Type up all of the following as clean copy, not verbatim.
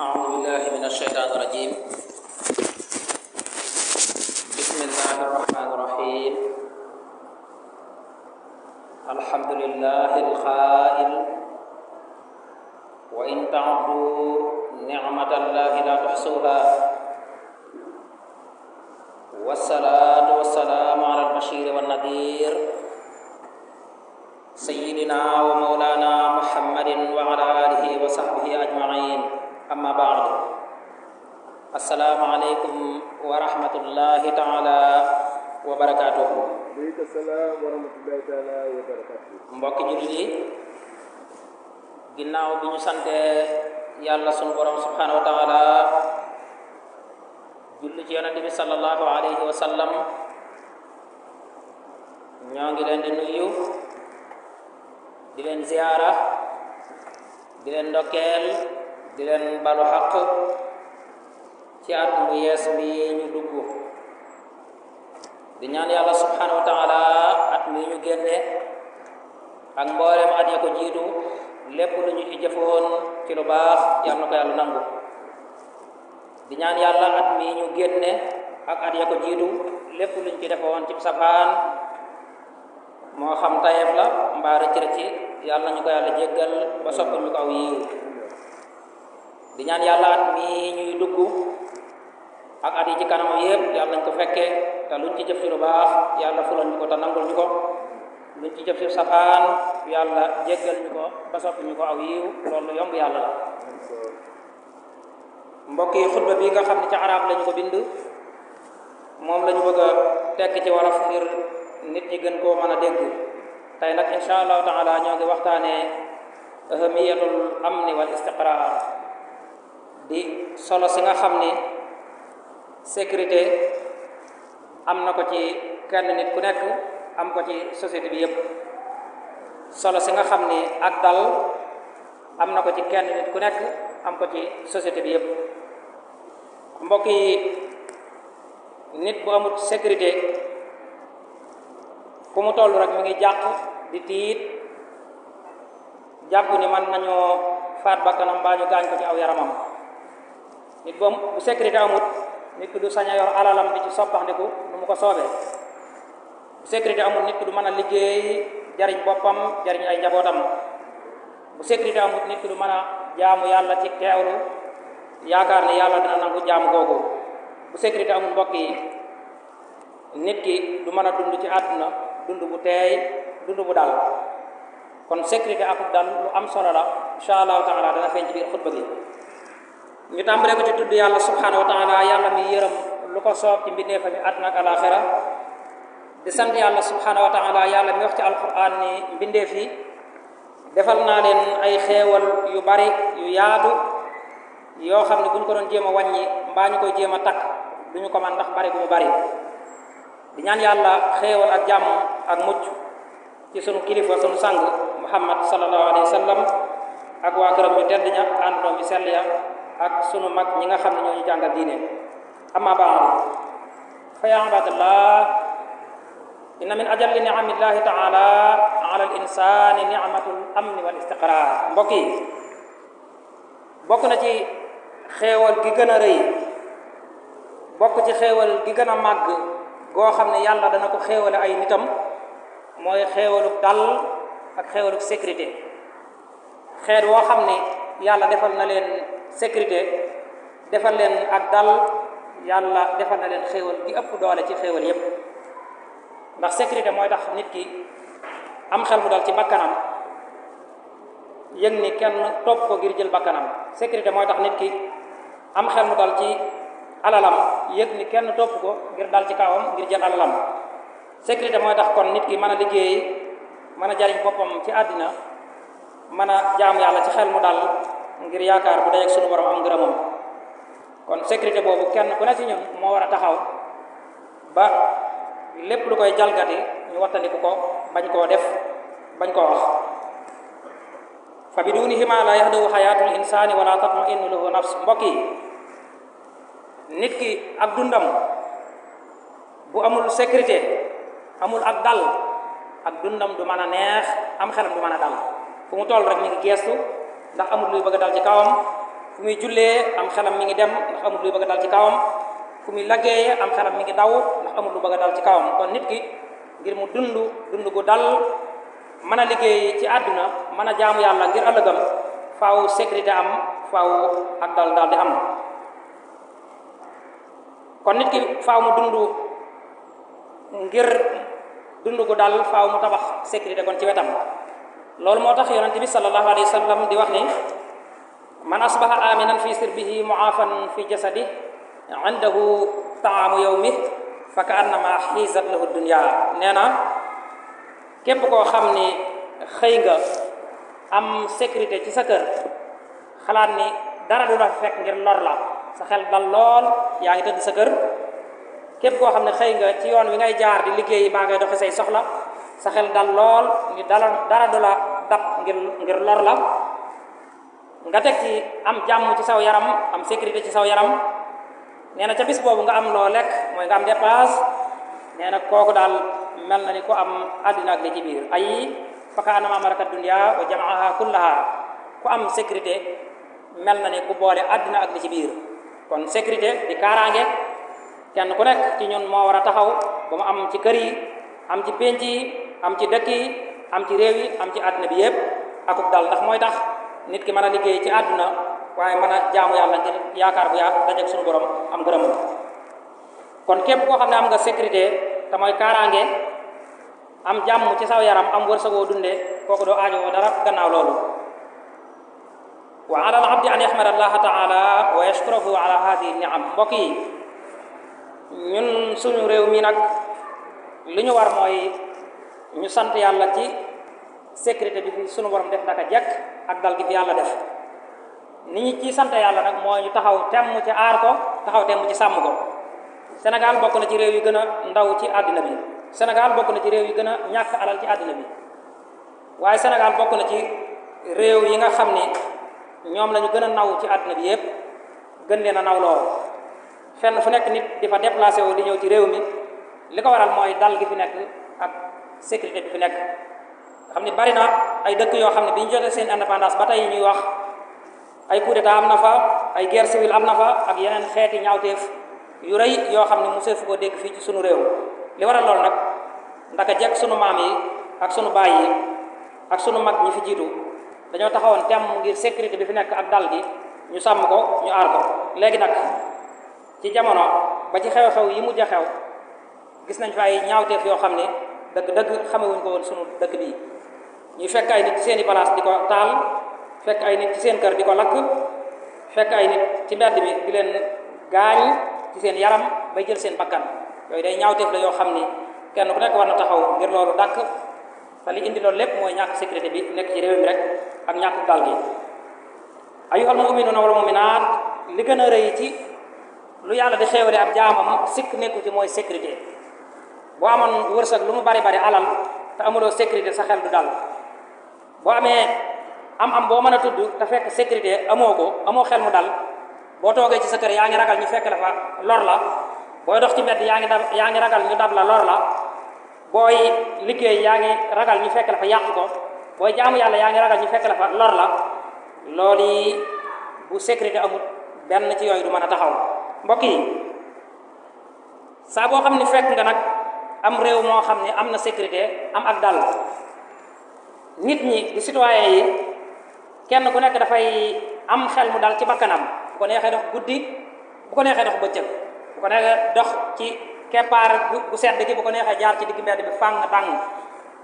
أعوذ بالله من الشيطان الرجيم. بسم الله الرحمن الرحيم. الحمد لله القائل وإن تعدوا نعمة الله لا تحصوها، والصلاة والسلام على البشير والنذير سيدنا ومولانا محمد وعلى آله وصحبه أجمعين. أما بعد، السلام عليكم ورحمة الله تعالى وبركاته. Waaleykum salaam wa rahmatullahi taala wa barakatuh. mbokki jullit yi, ginnaaw bi ñu sante yàlla sunu borom subhanahu wa taala, julli ci yonente bi sallallahu alayhi wa sallam, ñoo ngi leen di nuyu, di leen ziyaara, di leen ndokkeel, di leen balu xaq ci at mu yees mi ñu dugg, di ñaan yàlla subhanahu wa taala at mi ñu génne ak mboolem at ya ko jiitu lépp lu ñu ci jëfoon ci lu baax yal na ko yàlla nangu. di ñaan yàlla at mi ñu génne ak at ya ko jiitu lépp lu ñu ci defoon ci safaan, moo xam tayeef la mbaa rëcc rëcc, yàlla nañu ko yàlla jéggal ba sopp ñu ko aw yiw. di ñaan yàlla at mi ñuy dugg ak at yi ci kanam yépp yàlla nañ ko fekke, te luñ ci jëf ci lu baax yàlla fulal ñu ko te nangul ñu ko, luñ ci jëf ci safaan yàlla jéggal ñu ko ba soppi ñu ko aw yiw. loolu yomb yàlla la. mbokk yi, xutba bi nga xam ne ci arab lañu ko bind, moom lañu bëgg a tekk ci wolof ngir nit ñi gën koo mën a dégg. tey nag insha allahu taala ñoo ngi waxtaanee ahamiyatul amni wal istiqrar, di solo si nga xam ni sécurité am na ko ci kenn nit ku nekk, am ko ci société bi yépp. solo si nga xam ni ak dal am na ko ci kenn nit ku nekk, am ko ci société bi yépp. mbokk yi, nit bu amut sécurité fu mu toll rek mi ngi jàq di tiit, jàpp ni man nañoo faat bakkanam mbaa ñu gaañ ko ci aw yaramam. nit bu sécurité amut, nit ki du sañ a yor alalam di ci soppandiku nu mu ko soobee. bu sécurité amut, nit ki du mën a liggéey jariñ boppam jariñ ay njabootam. bu sécurité amut, nit ki du mën a jaamu yàlla ci teewlu, yaakaar ne yàlla dina nangu jaamu googu. bu sécurité amut, mbokk yi, nit ki du mën a dund ci àdduna dund bu teey, dund bu dal. kon sécurité akub dal lu am solo la, insha allahu taala dana feeñ ci biir xutba gi. ñu tàmbalee ko ci tudd yàlla subhanahu wa taala, yàlla mi yërëm lu ko soob ci mbindeefa mi àdduna ak alaxira. di sant yàlla subhanahu wa taala, yàlla mi wax ci alquran ni mbindeef yi defal naa leen ay xeewal yu bari yu yaatu, yoo xam ne bu ñu ko doon jéem a wàññi mbaa ñu koy jéem a takk duñu ko man ndax bari bu mu bari. di ñaan yàlla xeewal ak jàmm ak mucc ci sunu kilifa, sunu sang muhammad sallallahu alayhi wa sallam, ak waa këram ñu tedd ña, àndoom bi sell ya, ak sunu mag ñi nga xam ne ñoo ñu jàngal diine. amma baadu, fa ya ibadallah, inna min ajalli ni'amillahi taala ala al insani ni'matul amni wal istiqrar. mbokk yi, bokk na ci xeewal gi gën a rëy, bokk ci xeewal gi gën a màgg goo xam ne yàlla dana ko xeewale ay nitam, mooy xeewaluk dal ak xeewaluk sécurité. xeet woo xam ne yàlla defal na leen sécurité, defal leen ak dal, yàlla defal na leen xéewal gi ëpp doole ci xéewal yépp. ndax sécurité mooy tax nit ki am xel mu dal ci bakkanam, yëg ni kenn topp ko ngir jël bakkanam. sécurité mooy tax nit ki am xel mu dal ci alalam, yëg ni kenn topp ko ngir dal ci kawam ngir jël alalam. sécurité mooy tax kon nit ki mën a liggéey, mën a jariñ boppam ci àddina, mën a jaamu yàlla ci xel mu dal ngir yaakaar bu dajeek sunu borom am ngërëmam. kon sécurité boobu kenn ku ne ci ñun moo war a taxaw ba lépp lu koy jalgati ñu wattandiku ko, bañ koo def, bañ koo wax. fa bidunihi ma la yahdawu xayaatul insaani wala tatma'innu lahu nafs. mbokk yi, nit ki ak dundam bu amul sécurité, amul ak dal, ak dundam du mën a neex, am xelam du mën a dal. fu mu toll rek mi ngi geestu ndax amul luy bëgg a dal ci kawam, fu fu muy jullee am xelam mi ngi dem ndax amul luy bëgg a dal ci kawam fu muy liggéeye am xelam mi ngi daw ndax amul lu bëgg a dal ci kawam kon nit ki ngir mu dund gu dal mën a liggéey ci àdduna mën a jaamu yàlla ngir ëllëgam faaw sécurité am faaw ak dal daal di am kon nit ki faaw mu ngir dund gu dal faaw mu tabax sécurité kon ci wetam loolu moo tax yonente bi sallallahu alayhi wa sallam di wax ni man asbaha aminan fi sirbihi muafan fi jasadi indahu taamu yawmi fa ka annama xiisat lahu dunya nee na képp koo xam ni xëy nga am sécurité ci sa kër xalaat ni dara du la fekk ngir lor la sa xel dal lool yaa ngi tëdd sa kër képp koo xam ne xëy nga ci yoon wi ngay jaar di liggéey baa ngay doxi say soxla sa xel dal lool ni dara du la dab ngir lor la nga teg ci am jàmm ci saw yaram am sécurité ci saw yaram nee na ca bis boobu nga am loo lekk mooy nga am dépense nee na kooku daal mel na ni ku am àddina ak li ci biir ay faka anama malakat dunya wa jamaaha kullaha ku am sécurité mel na ni ku boole àddina ak li ci biir kon sécurité di kaaraange kenn ku nekk ci ñun moo war a taxaw ba mu am ci kër yi am ci pénc yi am ci dëkk yi am ci réew yi am ci àddina bi yëpp akub dal ndax mooy tax nit ki mën a liggéey ci àdduna waaye mën a jaamu yàlla ngir yaakaar bu yaa dajeek suñu borom am gërëm kon képp koo xam ne am nga sécurité te mooy kaaraange am jàmm ci saw yaram am wërsëgoo dunde kooku doo aajowoo dara gannaaw loolu wa ala al abdi an yahmada allaha taala wa yashkurahu ala hadihi niam mbokk yi ñun suñu réew mi nag li ñu war mooy ñu sant yàlla ci sécurité bi fi suñu borom def naka jekk ak dal gi fi yàlla def ni ñu ci sant yàlla nag mooy ñu taxaw temm ci aar ko taxaw temm ci sàmm ko Sénégal bokk na ci réew yi gën a ndaw ci àddina bi Sénégal bokk na ci réew yi gën a ñàkk alal ci àddina bi waaye Sénégal bokk na ci réew yi nga xam ne ñoom la ñu gën a naw ci àddina bi yëpp gën leen a naw lool fenn fu nekk nit di fa déplacé wu di ñëw ci réew mi li ko waral mooy dal gi fi nekk ak sécurité bi fi nekk nga xam ne bari na ay dëkk yoo xam ne bi ñu jotee seen indépendance ba tey ñuy wax ay coup d'état am na fa ay guerre civile am na fa ak yeneen xeeti ñaawteef yu rëy yoo xam ne mosee fu ko dégg fii ci sunu réew li waral loolu nag ndaka jekk sunu maam yi ak sunu baay yi ak sunu mag ñi fi jiitu dañoo taxawoon temm ngir sécurité bi fi nekk ak dal gi ñu sàmm ko ñu aar ko léegi nag ci jamono ba ci xew-xew yi mujj a xew gis nañ fa ay ñaawteef yoo xam ne dëgg-dëgg xamewuñ ko woon sunu dëkk bii ñuy fekk ay nit ci seen i place di ko taal fekk ay nit ci seen kër di ko lakk fekk ay nit ci mbedd bi di leen gaañ ci seen yaram bay jël seen bakkan yooyu day ñaawteef la yoo xam ni kenn ku nekk war na taxaw ngir loolu dàkk te li indi loolu lépp mooy ñàkk sécurité bi nekk ci réew mi rek ak ñàkk dal gi ayyuhal mu'minuuna wal mu'minaat li gën a rëy ci lu yàlla di xéewale ab jaamam sikk nekku ci mooy sécurité boo amoon wërsëg lu mu bari bari alal te amuloo sécurité sa xel du dal boo amee am boo mën a tudd te fekk sécurité amoo ko amoo xel mu dal boo toogee ci sa kër yaa ngi ragal ñu fekk la fa lor la booy dox ci mbedd yaa ngi ragal ñu dab la lor la booy liggéey yaa ngi ragal ñu fekk la fa yàq ko booy jaamu yàlla yaa ngi ragal ñu fekk la fa lor la loolu yi bu sécurité amul benn ci yooyu du mën a taxaw mbokk yi saa boo xam ne fekk nga nag am réew moo xam ne am na sécurité am ak dal nit ñi di citoyen yi kenn ku nekk dafay am xel mu dal ci bakkanam bu ko neexee dox guddi bu ko neexee dox bëccëg bu ko neexee dox ci keppaar bu sedd gi bu ko neexee jaar ci digg mbedd bi fàng dang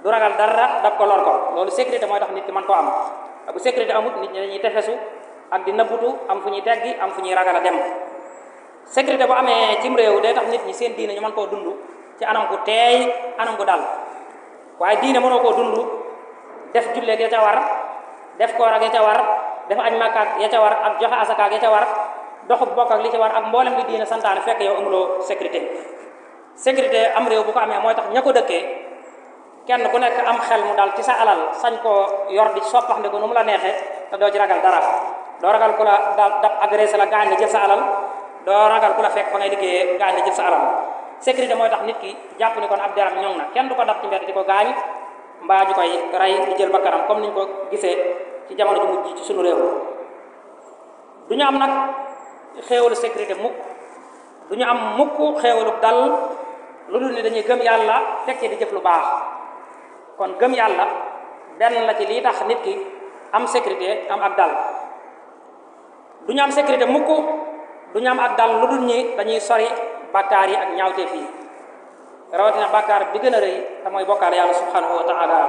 du ragal dara daf ko lor ko loolu sécurité mooy tax nit ki mën koo am bu sécurité amut nit ñi dañuy tefesu ak di nëbbutu am fu ñuy teggi am fu ñuy ragal a dem sécurité bu amee cim réew day tax nit ñi seen diine ñu mën koo dund ci anam gu teey anam gu dal waaye diine mënoo koo dund def julleeg ya ca war def koor ak ya ca war def aj màkkaak ya ca war ak joxe asakaak ya ca war doxub bokk ak li ci war ak mboolem li diine santaane fekk yow amuloo sécurité am réew bu ko amee mooy tax ña ko dëkkee kenn ku nekk am xel mu dal ci sa alal sañ koo yor di soppaxndiku nu mu la neexee te doo ci ragal dara doo ragal ku la dab agressé la gaañ la jël sa alal doo ragal ku la fekk fa ngay liggéeyee gaañ la jël sa alal sécurité mooy tax nit ki jàpp ni kon ab deram ñoŋ na kenn du ko dab ci mbedd di ko gaañ mbaa ñu koy rey di jël bakkanam comme niñ ko gisee ci jamono ju mujj ci sunu réew du ñu am nag xéewalu sécurité mukk du ñu am mukk xéewalu dal lu dul ni dañuy gëm yàlla teg ci di jëf lu baax. kon gëm yàlla benn la ci lii tax nit ki am sécurité am ak dal. du ñu am sécurité mukk du ñu am ak dal lu dul ñi dañuy sori bàkkaar yi ak ñaawteef yi rawatina bàkkaar bi gën a rëy te mooy bokkaale yàlla subhanahu wa taala.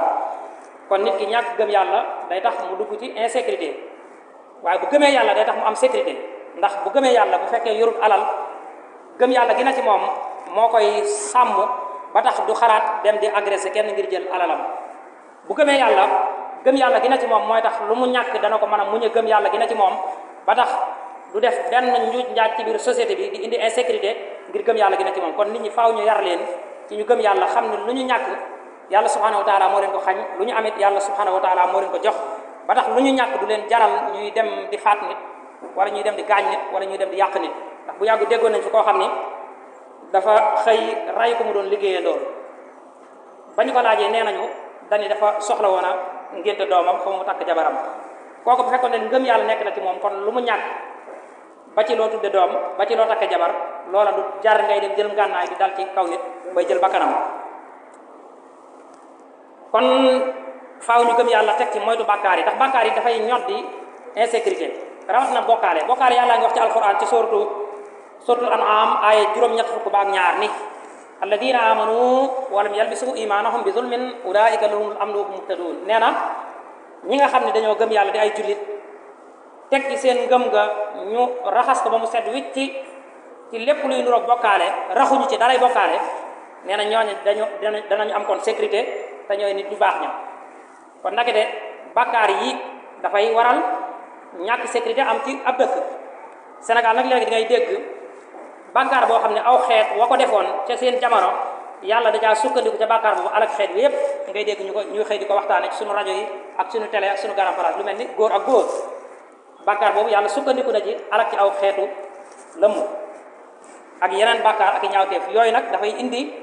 kon nit ki ñàkk gëm yàlla day tax mu dugg ci insécurité waaye bu gëmee yàlla day tax mu am sécurité ndax bu gëmee yàlla bu fekkee yorut alal gëm yàlla gi na ci moom moo koy sàmm ba tax du xalaat dem di agressé kenn ngir jël alalam. bu gëmee yàlla gëm yàlla gi na ci moom mooy tax lu mu ñàkk dana ko mën a muñ a gëm yàlla gi na ci moom ba tax du def benn njuuj njaaj ci biir société bi di indi insécurité ngir gëm yàlla gi na ci moom. kon nit ñi faaw ñu yar leen ci ñu gëm yàlla xam ne lu ñu ñàkk yàlla subhanahu wa taala moo leen ko xañ lu ñu amit yàlla subhanahu wa taala moo leen ko jox ba tax lu ñu ñàkk du leen jaral ñuy dem di faat nit wala ñuy dem di gaañ nit wala ñuy dem di yàq nit. ndax bu yàggu déggoon nañ fi koo xam ni dafa xëy ray ko mu doon liggéeyee loolu ba ñu ko laajee nee nañu dani dafa soxla woon a ngénte doomam fa mu takk jabaram. kooku bu fekkoon ne ngëm yàlla nekk na ci moom kon lu mu ñàkk ba ci loo tudde doom ba ci loo takke jabar loola du jar ngay dem jël ngànnaay di dal ci kaw nit bay jël bakkanam. kon faaw ñu gëm yàlla teg ci moytu bàkkaar yi ndax bàkkaar yi dafay ñoddi insécurité rawat na bokkaale yàlla ngi wax ci alquran ci suratul an'am ay juróom-ñett fukk ba ak ñaar ni alladina amanu walam yalbisu imanahum bi zulmin ulaika lahumul amnu wa hum muhtadun. nee na ñi nga xam ne dañoo gëm yàlla di ay jullit teg ci seen ngëm nga ñu raxas ko ba mu set wicc ci lépp luy nuroog bokkaale raxuñu ci daray bokkaale nee na ñooñu danañu am kon sécurité te ñooy nit ñu baax ña. kon nag de bàkkaar yi dafay waral ñàkk sécurité am ci ab dëkk. Sénégal nag léegi di ngay dégg bàkkaar boo xam ne aw xeet wa ko defoon ca seen jamono yàlla dajaa sukkandiku ca bàkkaar boobu alak xeet bi yépp ngay dégg ñuy xëy di ko waxtaane ci sunu rajo yi ak sunu télé ak sunu garam place lu mel ni góor ak góor. bàkkaar boobu yàlla sukkandiku na ci alak ci aw xeetu lëmm ak yeneen bàkkaar ak i ñaawteef yooyu nag dafay indi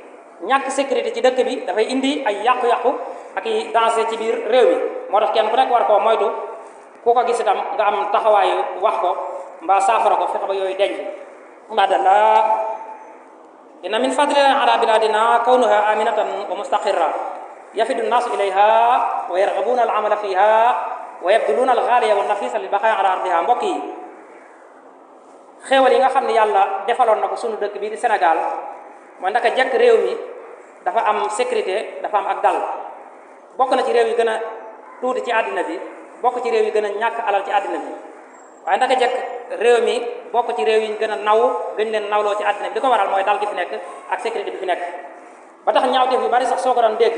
ñàkk sécurité ci dëkk bi dafay indi ay yàqu-yàqu ak i danger ci biir réew mi. moo tax kenn ku nekk war koo moytu ku ko gis itam nga am taxawaayu wax ko mbaa saafara ko fexe ba yooyu denc. madalla inna min fadlina ala biladina kawnuha aminatan wa mustaqirra yafidu nnasu ilayha wa yarghabuna al amala fiha wa yabduluna al ghaliya wa nafisa lil baqaya ala ardiha. mbokk yi xéewal yi nga xam ne yàlla defaloon na ko sunu dëkk bii di Sénégal mooy ndaka jekk réew mi dafa am sécurité dafa am ak dal. bokk na ci réew yi gën a tuuti ci àddina bi bokk ci réew yi gën a ñàkk alal ci àddina bi waaye ndaka jekk réew mi bokk ci réew yi gën a naw gën leen nawloo ci àddina bi li ko waral mooy dal gi fi nekk ak sécurité bi fi nekk. ba tax ñaawteef yu bari sax soo ko doon dégg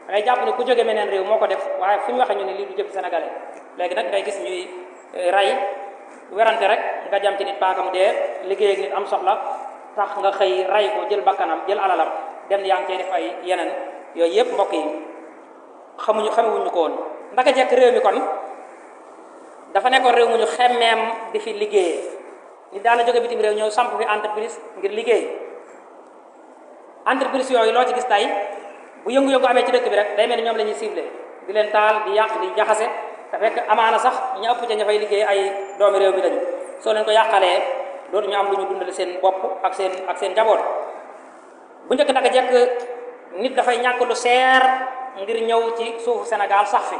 da ngay jàpp ne ku jóge meneen réew moo ko def waaye fu ñu waxee ñu ne lii du jëf sénégalais. léegi nag ngay gis ñuy rey werante rek nga jam ci nit paaka mu dee liggéey ak nit am soxla tax nga xëy rey ko jël bakkanam jël alalam dem yaa ngi cay def ay yeneen yooyu yëpp mbokk yi xamewuñu ko woon. ndaka jekk réew mi kon dafa nekkoon réew mu ñu xemmeem di fi liggéeyee nit daana jóge bitim réew ñëw samp fi entreprise ngir liggéey. entreprise yooyu loo ci gis tey bu yëngu-yëngu amee ci dëkk bi rek day mel ni ñoom la ñuy ciblé di leen taal di yàq di jaxase te fekk amaana sax ña ëpp ca ña fay liggéey ay doomi réew mi lañu. soo leen ko yàqalee dootu ñu am lu ñu dundale seen bopp ak seen njaboot. bu njëkk naka jekk nit dafay ñàkk lu seer ngir ñëw ci suufu Sénégal sax fi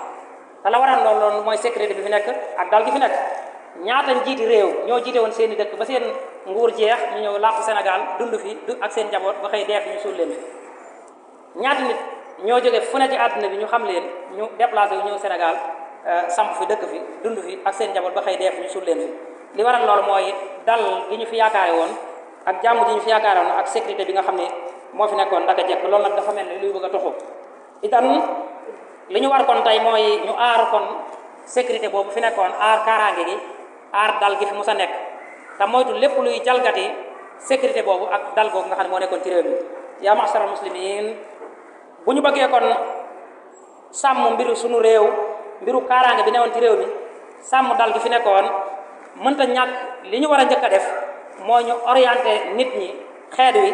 te la waral loolu mooy sécurité bi fi nekk ak dal gi fi nekk. ñaata njiiti réew ñoo jiite woon seen i dëkk ba seen nguur jeex ñu ñëw làqu Sénégal dund fi ak seen njaboot ba xëy dee fi ñu suul leen fi. ñaata nit ñoo jóge fu ne ci àdduna bi ñu xam leen ñu déplacé wu ñëw Sénégal samp fi dëkk fi dund fi ak seen njaboot ba xëy dee fi ñu suul leen fi. li waral loolu mooy dal gi ñu fi yaakaare woon ak jàmm gi ñu fi yaakaare woon ak sécurité bi nga xam ne moo fi nekkoon ndaka jekk loolu nag dafa mel ni luy bëgg a toxu. itam li ñu war kon tey mooy ñu aar kon sécurité boobu fi nekkoon aar kaaraange gi aar dal gi fi musa nekk te moytu lépp luy jalgati sécurité boobu ak dal googu nga xam ne moo nekkoon ci réew mi. yaa ma'sharal muslimin bu ñu bëggee kon sàmm mbiru sunu réew mbiru kaaraange bi newoon ci réew mi sàmm dal gi fi nekkoon mënta ñàkk li ñu war a njëkk a def moo ñu orienté nit ñi xeet wi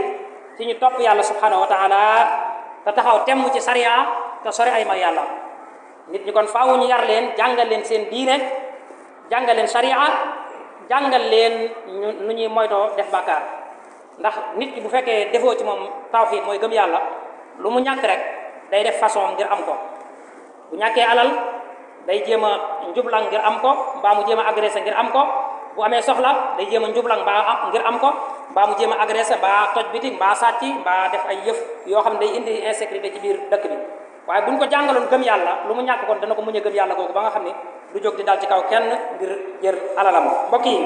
ci ñu topp yàlla subhanahu wa taala te taxaw temm ci sariya te sori ay may yàlla. nit ñi kon faaw ñu yar leen jàngal leen seen diine jàngal leen sariya jàngal leen nu ñuy moytoo def bàkkaar ndax nit ki bu fekkee defoo ci moom tawxiid mooy gëm yàlla lu mu ñàkk rek day def façon ngir am ko bu ñàkkee alal day jéem a njublang ngir am ko mbaa mu jéem a agressé ngir am ko bu amee soxla day jéem a njublang mbaa ngir am ko mbaa mu jéem a agressé mbaa toj biti mbaa sàcc mbaa def ay yëf yoo xam ne day indi insécurité ci biir dëkk bi waaye bu ñu ko jàngaloon gëm yàlla lu mu ñàkk kon dana ko muñ a gëm yàlla googu ba nga xam ne du jóg di dal ci kaw kenn ngir jër alalam mbokk yi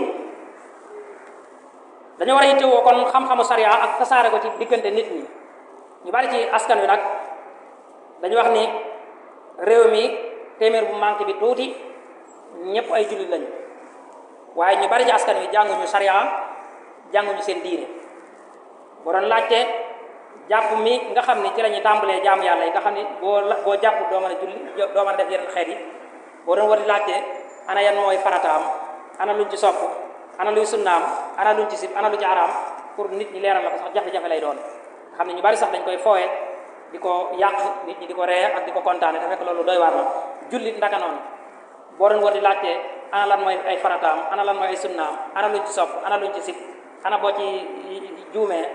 dañoo war a yittewoo kon xam-xamu sariya ak tasaare ko ci diggante nit ñi ñu bari ci askan wi nag dañu wax ni réew mi téeméer bu manqué bi tuuti ñëpp ay jullit lañu waaye ñu bari ci askan wi jànguñu sariya jànguñu seen diine boo doon laajte jàpp mi nga xam ni ci la ñuy tàmbalee jaamu yàlla yi nga xam ni boo jàpp doo mën a julli doo mën a def yeneen xeet yi boo doon war di laajte ana yan mooy farataam ana luñ ci sopp ana luy sunnaam ana luñ ci sib ana lu ci araam pour nit ñi leeral la ko sax jafe-jafe lay doon nga xam ne ñu bari sax dañ koy fooye di ko yàq nit ñi di ko ree ak di ko kontaane te fekk loolu doy waar la jullit ndaka noonu boo doon war di laajte ana lan mooy ay farataam ana lan mooy ay sunnaam ana luñ ci sopp ana luñ ci sib ana boo ci juumee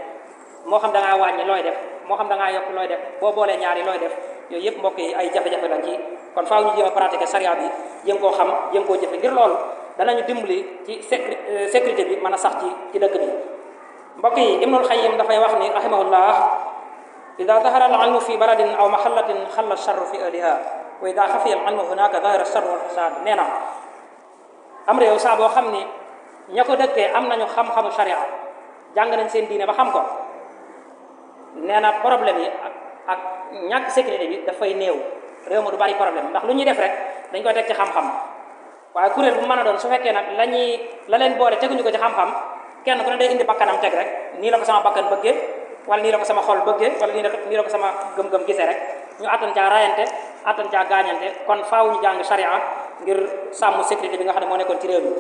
moo xam da ngaa wàññi looy def moo xam da ngaa yokk looy def boo boolee ñaari looy def yooyu yëpp mbokk yi ay jafe-jafe la ci kon faaw ñu jéem a pratiquer sariya bi jéem koo xam jéem koo jëfe ngir loolu danañu dimbali ci sécurité bi mën a sax ci dëkk bi mbokk yi Ibnul Qayyim dafay wax ni rahimahullah ida dahara al ilmu fi baladin aw mahallatin xalla charru fi ahliha wa ida xafiya al ilmu hunaka dahara charru wal fasad nee na am réew saa boo xam ni ña ko dëkkee am nañu xam-xamu sharia jàng nañ seen diine ba xam ko nee na problème yi ak ñàkk sécurité bi dafay néew réew ma du bari problème ndax lu ñuy def rek dañ koy teg ci xam-xam waaye kuréel bu mën a doon su fekkee nag la leen boole teguñu ko ci xam-xam kenn ku ne day indi bakkanam teg rek nii la ko sama bakkan bëggee wala nii la ko sama xol bëggee wala nii la ko sama gëm-gëm gisee rek ñu attan caa rayante attan caa gaañante kon faaw ñu jàng sharia ngir sàmm sécurité bi nga xam ne moo nekkoon ci réew mi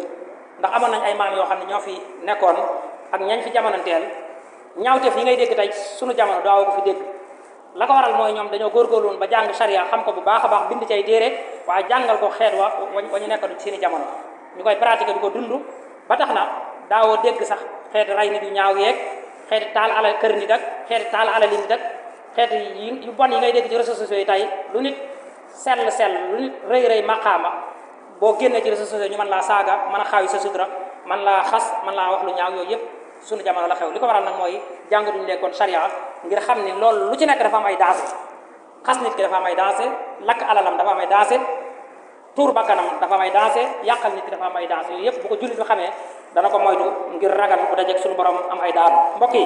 ndax amoon nañ ay maam yoo xam ne ñoo fi nekkoon ak ñañ fi jamonanteel ñaawteef yi ngay dégg tey sunu jamono daaw ko fi dégg la ko waral mooy ñoom dañoo góorgóorlu woon ba jàng sharia xam ko bu baax a baax bind ci ay téere waaye jàngal ko xeet wa ñu nekkoon ci seeni jamono ñu koy pratiquer di ko dund ba tax na daawoo dégg sax xeeti ray nit yu ñaaw yeeg xeeti taal alal kër nit ak xeeti taal alal nit ak xeeti yu bon yi ngay dégg ci réseaux sociaux yi tey lu nit sell lu nit rëy maqaama boo génnee ci réseaux sociaux ñu mën laa saaga mën a xaawi sa sutura man laa xas man laa wax lu ñaaw yooyu yëpp sunu jamono la xew li ko waral nag mooy jàng duñu lekkoon sharia ngir xam ni loolu lu ci nekk dafa am ay danger xas nit ki dafa am ay danger lakk alalam dafa am ay danger tuur bakkanam dafa am ay danger yàqal nit ki dafa am ay danger yooyu yëpp bu ko jullit bi xamee dana ko moytu ngir ragal bu dajeeg suñu borom am ay daanu mbokk yi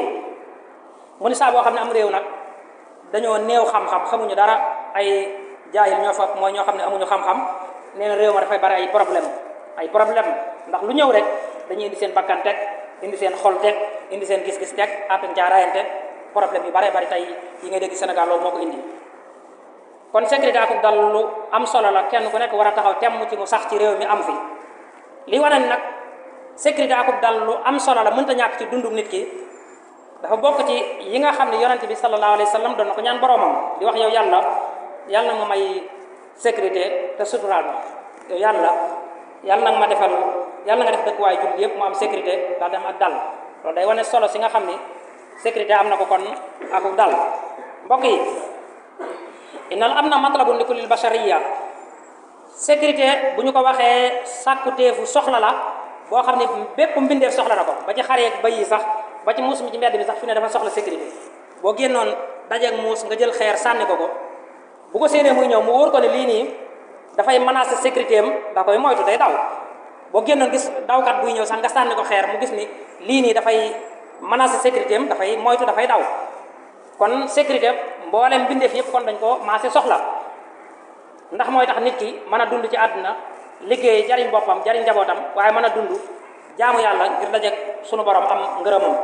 mu ni saa boo xam ne am réew nag dañoo néew xam-xam xamuñu dara ay jaahil ñoo fa mooy ñoo xam ne amuñu xam-xam nee na réew ma dafay bari ay problème ndax lu ñëw rek dañuy indi seen bakkan teg indi seen xol teg indi seen gis-gis teg atten caa rayante problème yu bare bari tey yi ngay dégg Sénégal loolu moo ko indi kon sécurité ak dal lu am solo la kenn ku nekk war a taxaw temm ci mu sax ci réew mi am fi li wane nag sécurité ak dal lu am solo la mënta ñàkk ci dundu nit ki dafa bokk ci yi nga xam ne yonent bi sallallahu alayhi wa sallam doon na ko ñaan boromam di wax yow yàlla na ma may sécurité te suturaal ma yow yàlla nag ma defal yàlla nga def dëkkuwaay jullit yëpp mu am sécurité daal dem ak dal loolu day wane solo si nga xam ni sécurité am na ko kon ak dal mbokk yi innal amna matlabun li kullil bashariya sécurité bu ñu ko waxee sàkkuteefu soxla la boo xam ne bépp mbindeef soxla na ko ba ci xar yeeg bëy yi sax ba ci muus mi ci mbedd bi sax fi ne dafa soxla sécurité boo génnoon dajeeg muus nga jël xeer sànni ko bu ko séenee muy ñëw mu wóor ko ne lii nii dafay menacer sécurité am da koy moytu day daw boo génnoon gis dawkat buy ñëw sax nga sànni ko xeer mu gis ni lii nii dafay menacer sécurité am dafay moytu dafay daw kon sécurité mboolem mbindeef yëpp kon dañ ko maase soxla ndax mooy tax nit ki mën a dund ci àdduna liggéey jariñ boppam jariñ njabootam waaye mën a dund jaamu yàlla ngir dajeeg sunu borom am ngërëmam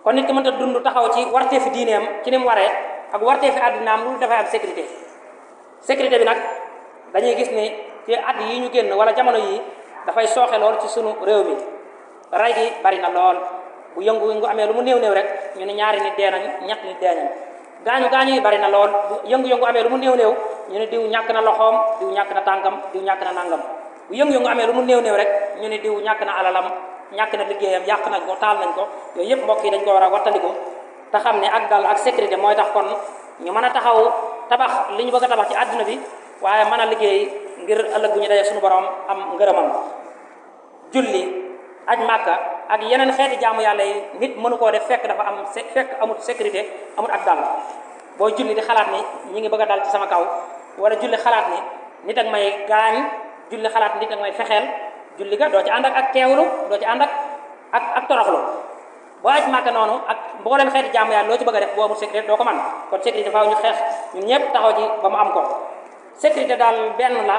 kon nit ki mënta dund taxaw ci warteefi diineem ci ni mu waree ak warteefi àddinaam lu dafay am sécurité bi nag dañuy gis ni ci at yi ñu génn wala jamono yi dafay sooxe lool ci sunu réew mi ray gi bari na lool bu yëngu amee lu mu néew rek ñu ne ñaari nit dee nañ ñett nit dee nañ gaañu yi bari na lool bu yëngu amee lu mu néew ñu ne diw ñàkk na loxoom diw ñàkk na tànkam diw ñàkk na nangam bu yëngu-yëngu amee lu mu néew rek ñu ne diw ñàkk na alalam ñàkk na liggéeyam yàq nañ ko taal nañ ko yooyu yëpp mbokk yi dañ ko war a wattandiku te xam ne ak dal ak sécurité mooy tax kon ñu mën a taxaw tabax li ñu bëgg a tabax ci àdduna bi waaye mën a liggéey ngir ëllëg bu ñu dajee suñu borom am ngërëmam. julli aj màkka ak yeneen xeeti jaamu yàlla yi nit mënu koo def fekk dafa am fekk amut sécurité amut ak dal boo julli di xalaat ni ñi ngi bëgg a dal ci sama kaw wala julli xalaat ni nit ak may gaañ julli xalaat nit ak may fexeel julli ga doo ci ànd ak teewlu doo ci ànd ak toroxlu boo aj màkka noonu ak mboolem xeeti jaamu yàlla loo ci bëgg a def boo amul sécurité doo ko man kon sécurité faaw ñu xeex ñun ñëpp taxaw ci ba mu am ko sécurité daal benn la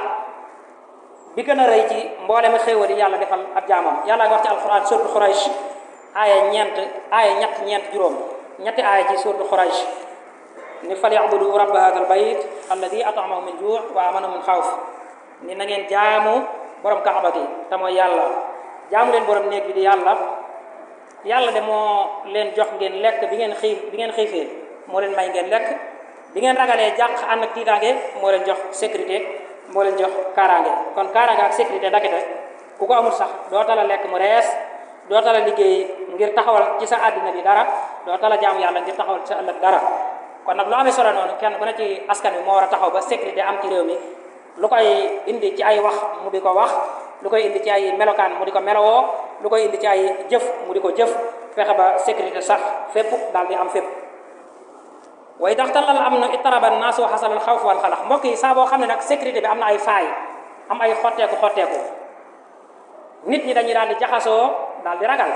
bi gën a rëy ci mboolem xéewal yi yàlla defal ab jaamam yàlla nga wax ci alquran suratu Quraysh aaya ñett juróom ñetti aaya ci suratu Quraysh ni falyabudu rabba hadal bayt alladi at'amahum min juu' wa amanahum min xawf ni na ngeen jaamu borom kaaba gi te mooy yàlla jaamu leen borom néeg bi di yàlla de moo leen jox ngeen lekk bi ngeen xiifee moo leen may ngeen lekk bi ngeen ragalee jàq ànd ak tiitaange moo leen jox sécurité moo leen jox kaaraange kon kaaraange ak sécurité dakete ku ko amul sax doo tala lekk mu rees doo tala liggéey ngir taxawal ci sa àddina bi dara doo tala jaamu yàlla ngir taxawal ci sa ëllëg dara kon nag lu amee solo noonu kenn ku ne ci askan wi moo war a taxaw ba sécurité am ci réew mi lu koy indi ci ay wax mu di ko wax lu koy indi ci ay melokaan mu di ko melowoo lu koy indi ci ay jëf mu di ko jëf fexe ba sécurité sax fépp daal di am fépp way tax talal am na ittaraba naas wa xasalal xawf wal xalax mbokk yi saa boo xam ne nag sécurité bi am na ay faay am ay xotteeku nit ñi dañuy daal di jaxasoo daal di ragal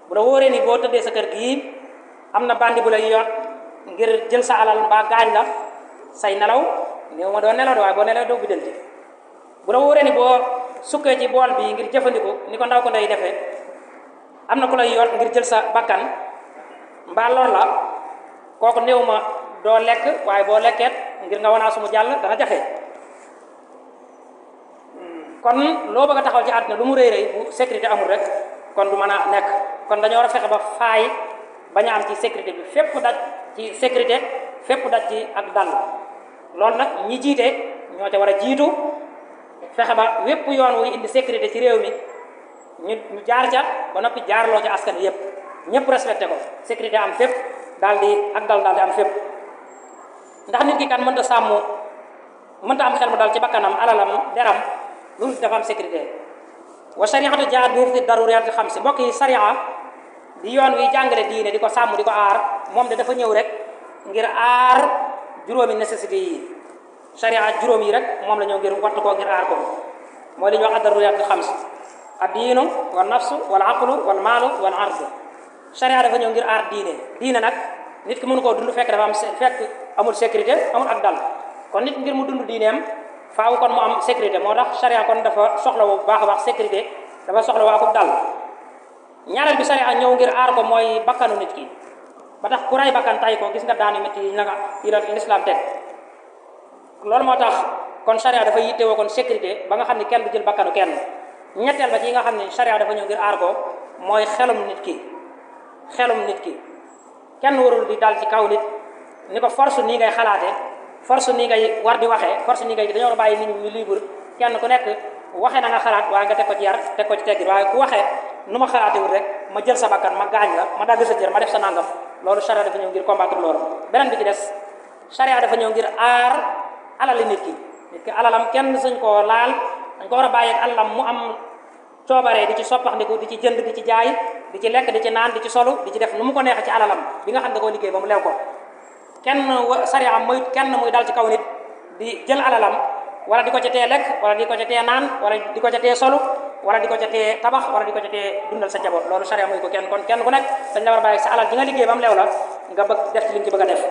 bu la wóoree ni boo tëddee sa kër gii am na bandi bu lay yot ngir jël sa alal mbaa gaañ la say nelaw néew ma doo nelaw de waaye boo nelaw doo biddanti bu la wóoree ni boo sukkee ci bool bi ngir jëfandiku ni ko ndaw ko nday defee am na ku lay yot ngir jël sa bakkan mbaa lor la kooku néew ma doo lekk waaye boo lekkeet ngir nga wanaa sumu jàll dana jafe kon loo bëgg a taxaw ci àdduna lu mu rëy bu sécurité amul rek kon du mën a nekk kon dañoo war a fexe ba faay bañ a am ci sécurité bi fépp daj ci sécurité fépp daj ci ak dal loolu nag ñi jiite ñoo ca war a jiitu fexe ba wépp yoon wuy indi sécurité ci réew mi ñu jaar ca ba noppi jaarloo ci askan wi yépp ñëpp respecté ko sécurité am fépp daal di ak dal daal di am fépp ndax nit ki kan mënta am xel mu dal ci bakkanam alalam deram loolu dafa am sécurité wa shariatu jaat bi fi daruriyat xam si mbokk yi sharia di yoon wi jàngale diine di ko sàmm di ko aar moom de dafa ñëw rek ngir aar juróomi nécessité yi sharia juróom yi rek moom la ñëw ngir wattu ko ngir aar ko mooy li ñuy wax daruriyat xam si ad-diinu wal nafsu wal aqlu wal maalu wal ard sharia dafa ñëw ngir aar diine nag nit ki mënu koo dund fekk dafa am fekk amul sécurité amul ak dal kon nit ngir mu dund diineem faaw kon mu am sécurité moo tax sharia kon dafa soxla bu baax a baax sécurité dafa soxla waa ko dal ñaareel bi sharia ñëw ngir aar ko mooy bakkanu nit ki ba tax ku ray bakkan tay ko gis nga daani métti yi nga yi la l'islam teg loolu moo tax kon sharia dafa yittewoo kon sécurité ba nga xam ne kenn du jël bakkanu kenn ñetteel ba ci yi nga xam ne sharia dafa ñëw ngir aar ko mooy xelum nit ki kenn warul di dal ci kaw nit ni ko force nii ngay xalaate force nii ngay war di waxee force nii ngay dañoo war a bàyyi nit ñi libre kenn ku nekk waxee na nga xalaat waaye nga teg ko ci yar teg ko ci teggin waaye ku waxee nu ma xalaatewul rek ma jël sa bakkan ma gaañ la ma dagg sa cër ma def sa nangam loolu charia dafa ñëw ngir combattre loolu beneen bi ci des charia dafa ñëw ngir aar alali nit ki alalam kenn suñ koo laal dañ ko war a bàyyi ak alalam mu am coobaree di ci soppaxndiku di ci jënd di ci jaay di ci lekk di ci naan di ci solu di ci def nu mu ko neexee ci alalam bi nga xam ne da koo liggéey ba mu lew ko kenn sariya mooy kenn muy dal ci kaw nit di jël alalam wala di ko ca tee lekk wala di ko ca tee naan wala di ko ca tee solu wala di ko ca tee tabax wala di ko ca tee dundal sa njaboot loolu sariya mooy ko kenn kon kenn ku nekk dañ la war a bàyyi sa alal di nga liggéey ba mu lew la nga bëgg def ci li nga ci bëgg a def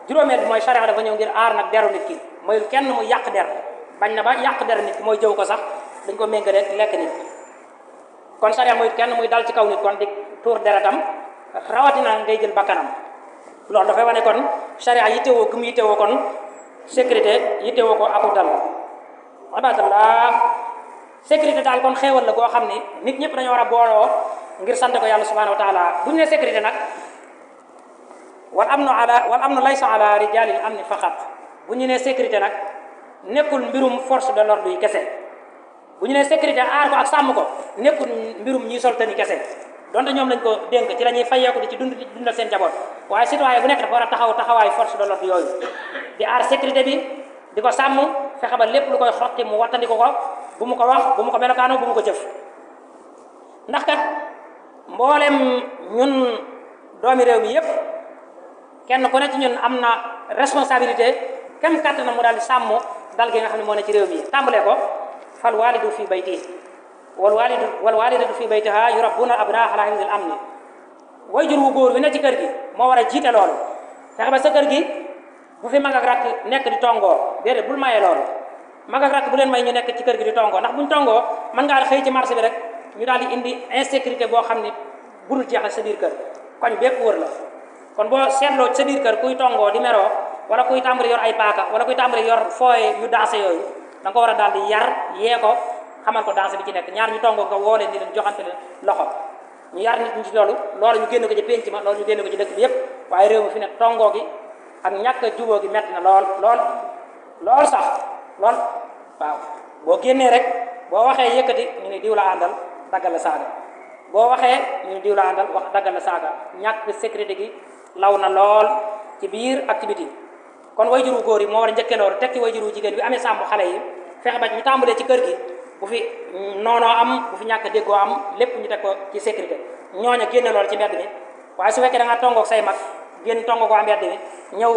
juróomeel bi mooy sariya dafa ñëw ngir aar nag deru nit ki mooy kenn muy yàq der bañ na ba yàq der nit ki mooy jëw ko sax dañ ko méngale lekk nit kon sariya mooy kenn muy dal ci kaw nit kon di tuur deretam rawatina ngay jël bakkanam loolu dafay wane kon sariya yittewoo gëm yittewoo kon sécurité yittewoo ko aku dal ibadallah sécurité daal kon xéewal la goo xam ni nit ñëpp dañoo war a booloo ngir sant ko yàlla subhanahu wa taala bu ñu ne sécurité nag wal amnu laysa ala rijalil amni faqat bu ñu ne sécurité nag nekkul mbirum force de l'ordre yi kese bu ñu nee sécurité aar ko ak sàmm ko nekkul mbirum ñuy sol tani kese donte ñoom lañ ko dénk ci la ñuy fayeeku di ci dundal seen jaboot waaye citoyen bu nekk dafa war a taxaw taxawaayu force de l'ordre yooyu di aar sécurité bi di ko sàmm fexe ba lépp lu koy xotti mu wattandiku ko bu mu ko wax bu mu ko melokaanoo bu mu ko jëf ndax kat mboolem ñun doomi réew mi yépp kenn ku ne ci ñun am na responsabilité kem kàtt na mu daal di sàmm dal gi nga xam ne moo ne ci réew mi tàmbalee ko fal walidu fi baytihi wal walidatu fi baytiha yurabbuna abnaa ala hifzil amni way jur wu góor wi ne ci kër gi moo war a jiite loolu fexe ba sa kër gi bu fi mag ak rakk nekk di tongoo déedéet bul mayee loolu mag ak rakk bu leen may ñu nekk ci kër gi di tongoo ndax buñ tongoo mën ngaa xëy ci marché bi rek ñu daal di indi insécurité boo xam ni budul jeexal sa biir kër koñ bépp wër la kon boo seetloo sa biir kër kuy tongoo di meroo wala kuy tàmbali yor ay paaka wala kuy tàmbali yor fooye yu dansé yooyu da nga ko war a daal di yar yee ko xamal ko dansé bi ci nekk ñaar ñu tongoo nga woo leen di leen joxante leen loxo ñu yar nit ñi ci loolu ñu génn ko ci penc ma loolu ñu génn ko ci dëkk bi yépp waaye réew mi fi ne tongoo gi ak ñàkk a jubóo gi metti na lool sax lool waaw boo génnee rek boo waxee yëkkati ñu ne diw la àndal daggal la saaga boo waxee ñu ne diw la àndal wax daggal la saaga ñàkk sécurité gi law na lool ci biir ak ci biti kon way juru góor yi moo war a njëkkee loolu teg ci way juru jigéen bi amee sàmm xale yi fexe ba ñu tàmbalee ci kër gi bu fi noonoo am bu fi ñàkk déggoo am lépp ñu teg ko ci sécurité ñooña génne loolu ci mbedd mi waaye su fekkee da nga tongoog say mag génn tongo ko mbedd mi ñëw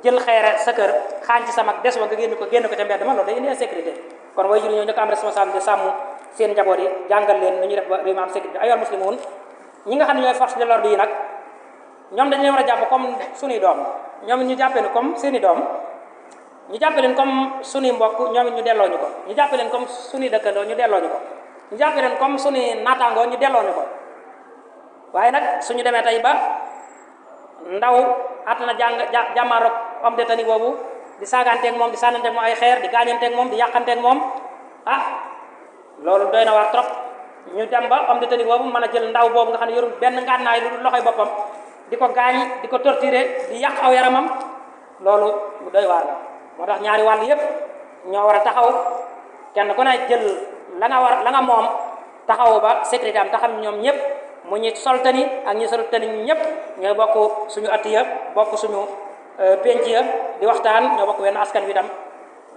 jël xeere sa kër xaañ ci sa mag des wa nga génn ko ca mbedd ma loolu day indi insécurité kon way juru ñoo njëkk am responsabilité sàmm seen njaboot yi jàngal leen nu ñu def ba réew mi am sécurité ayool muslimun ñi nga xam ne ñooy force de l'ordre yi nag ñoom dañu leen war a jàpp comme suñuy doom ñoom it ñu jàppee leen comme seeni doom ñu jàppee leen comme suñuy mbokk ñoom it ñu delloo ñu ko ñu jàppee leen comme suñuy dëkkandoo ñu delloo ñu ko ñu jàppee leen comme suñuy naataangoo ñu delloo ñu ko waaye nag suñu demee tey ba ndaw at na jàmmaaroog homme de tenue boobu di saagaanteeg moom di sànnanteeg moom ay xeer di gaañanteeg moom di yàqanteeg moom loolu doy na waar trop ñu dem ba homme de tenue boobu mën a jël ndaw boobu nga xam ne yorul benn ngànnaay lu dul loxoy boppam di ko gaañ di ko torturer di yàq aw yaramam loolu lu doy waar la moo tax ñaari wàll yépp ñoo war a taxaw kenn ku ne jël la nga moom taxaw ba sécurité am taxam ñoom ñëpp mu ñi sol tani ak ñi sol tani ñëpp ñooy bokk suñu at ya bokk suñu penc ya di waxtaan ñoo bokk wenn askan wi tam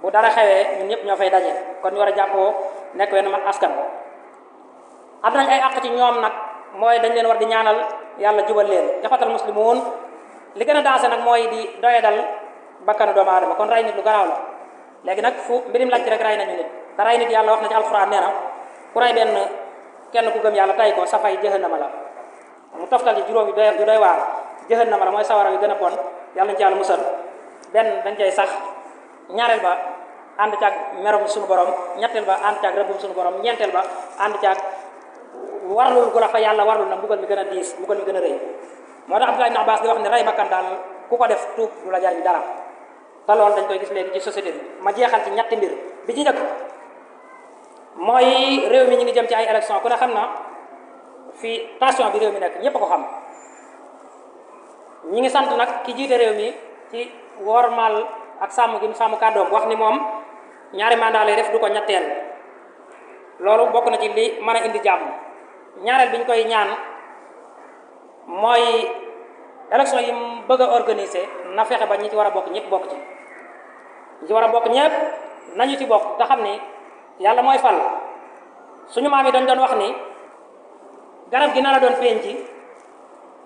bu dara xewee ñun ñëpp ñoo fay daje kon ñu war a jàppoo nekk wenn man askan am nañ ay àq ci ñoom nag mooy dañ leen war di ñaanal yàlla jubal leen jafatal muslimuun li gën a dansé nag mooy di doye dal bakkanu doomu aadama kon ray nit lu garaaw la léegi nag fu mbirim laaj rek ray nañu nit te ray nit yàlla wax na ci alxuraan nee na ku ray benn kenn ku gëm yàlla tay ko safay jahannama la mu toftal ci juróom yu doy waar jahannama la mooy sawara yu gën a bon yàlla nañu ci yàlla musal benn dañ cay sax ñaareel ba ànd caag merom suñu borom ñetteel ba ànd caag rëbbum suñu borom ñeenteel ba ànd caag warlul gu la fa yàlla warlul na mbugal mi gën a diis mbugal mi gën a rëy moo tax Abdullah ibn Abbas di wax ne rey bakkan daal ku ko def tuub du la jariñ dara te loolu dañ koy gis léegi ci société bi ma jeexal ci ñetti mbir bi ci njëkk mooy réew mi ñu ngi jëm ci ay élection ku ne xam na fii tension bi réew mi nekk ñépp a ko xam ñi ngi sant nag ki jiite réew mi ci wormal ak sàmm gi sàmm kàddoom wax ni moom ñaari mandat lay def du ko ñetteel loolu bokk na ci li mën a indi jàmm ñaareel bi ñu koy ñaan mooy élection yi mu bëgg a organiser na fexe ba ñi ci war a bokk ñëpp bokk ci ñi ci war a bokk ñëpp nañu ci bokk te xam ni yàlla mooy fal suñu maam yi dañ doon wax ni garab gi na la doon feeñ ci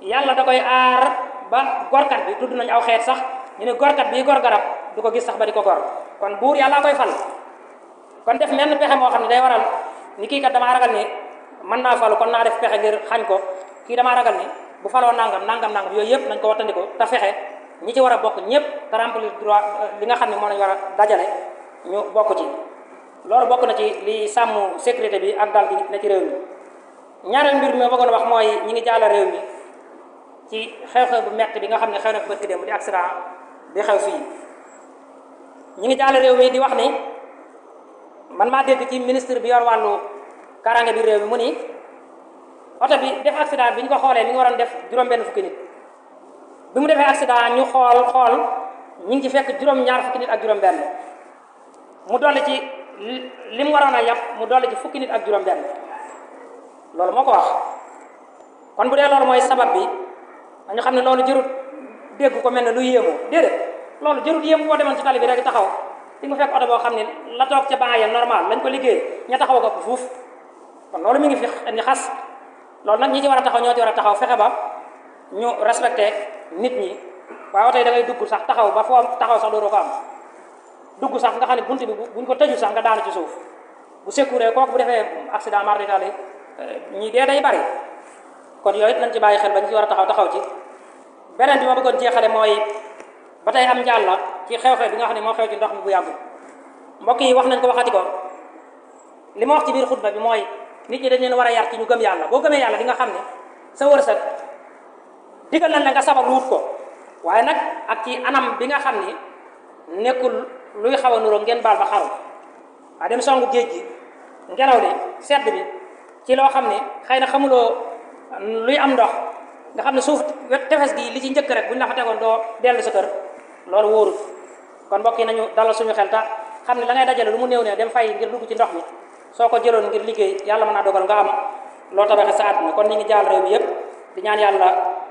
yàlla da koy aar ba gorkat bi tudd nañu aw xeet sax ñu ne gorkat bi gor garab du ko gis sax ba di ko gor kon buur yàlla koy fal kon def menn pexe moo xam ne day waral ni kii kat damaa ragal ni mën naa falu kon naa def pexe ngir xañ ko kii damaa ragal ni bu faloo nangam yooyu yëpp nañ ko wattandiko te fexe ñi ci war a bokk ñëpp te remplir droit li nga xam ne moo lañu war a dajale ñu bokk ci loolu bokk na ci li sàmm sécurité bi ak dal gi na ci réew mi ñaareel mbir mi ma bëggoon wax mooy ñi ngi jàll réew mi ci xew-xew bu metti bi nga xam ne xew na fi bërki démb di accident bi xew fii ñi ngi jàll réew mi di wax ni man maa dégg ci ministre bi yor wàllu karange bi réew mi mu ni oto bi def accident bi ñu ko xoolee mi ngi waroon def juróom-benn fukki nit bi mu defee accident ñu xool ñu ngi ci fekk juróom-ñaar fukki nit ak juróom-benn mu dolli ci li mu waroon a yàpp mu dolli ci fukki nit ak juróom benn loolu moo ko wax. kon bu dee loolu mooy sabab bi dañu xam ne loolu jërut dégg ko mel ne lu yéemoo déedéet loolu jërut yéemu boo demoon ci tali bi rek taxaw di nga fekk oto boo xam ne la toog ca banc ya normal lañ ko liggéey ña taxaw ko fuuf kon loolu mi ngi fi indi xas loolu nag ñi ci war a taxaw ñoo ci war a taxaw fexe ba ñu respecté nit ñi waaye oto yi da ngay dugg sax taxaw ba foo taxaw sax dootoo ko am dugg sax nga xam ne bunt bi buñ ko tëju sax nga daanu ci suuf bu sécuré kooku bu defee accident mardital ñi dee day bari kon yooyu it nañ ci bàyyi xel ba ñu ci war a taxaw ci beneen bi ma bëggoon jeexale mooy ba tey am njàll ci xew-xew bi nga xam ne moo xew ci ndox mi bu yàggul mbokk yi wax nañ ko waxati ko li ma wax ci biir xutba bi mooy nit ñi dañ leen war a yar ci ñu gëm yàlla boo gëmee yàlla di nga xam ne sa wërsëg digal nañ la nga sabab lu wut ko waaye nag ak ci anam bi nga xam ni nekkul luy xaw a nuroo ngeen baal ba xaru waaye dem songu géej gi ngelaw li sedd bi ci loo xam ne xëy na xamuloo luy am ndox nga xam ne suuf tefes gi li ci njëkk rek bu ñu la fa tegoon doo dellu sa kër loolu wóorul kon mbokk yi nañu dalal suñu xel ta xam ne la ngay dajale lu mu néew ne dem fay ngir dugg ci ndox mi soo ko jëloon ngir liggéey yàlla mën naa dogal nga am loo tabaxe sa àdduna kon ñu ngi jaal réew mi yëpp di ñaan yàlla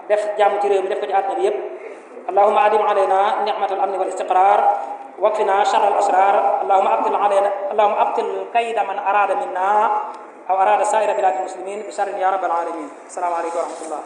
def jàmm ci réew mi def ko ci àdduna bi yëpp allahumma adim alayna ni'matal amni wal istiqrar wakfina sharral asrar allahumma abtil kayda man arada minna aw arada saira biladi muslimin bi sharrin ya rabbal alamin assalamu alaykum wa rahmatullah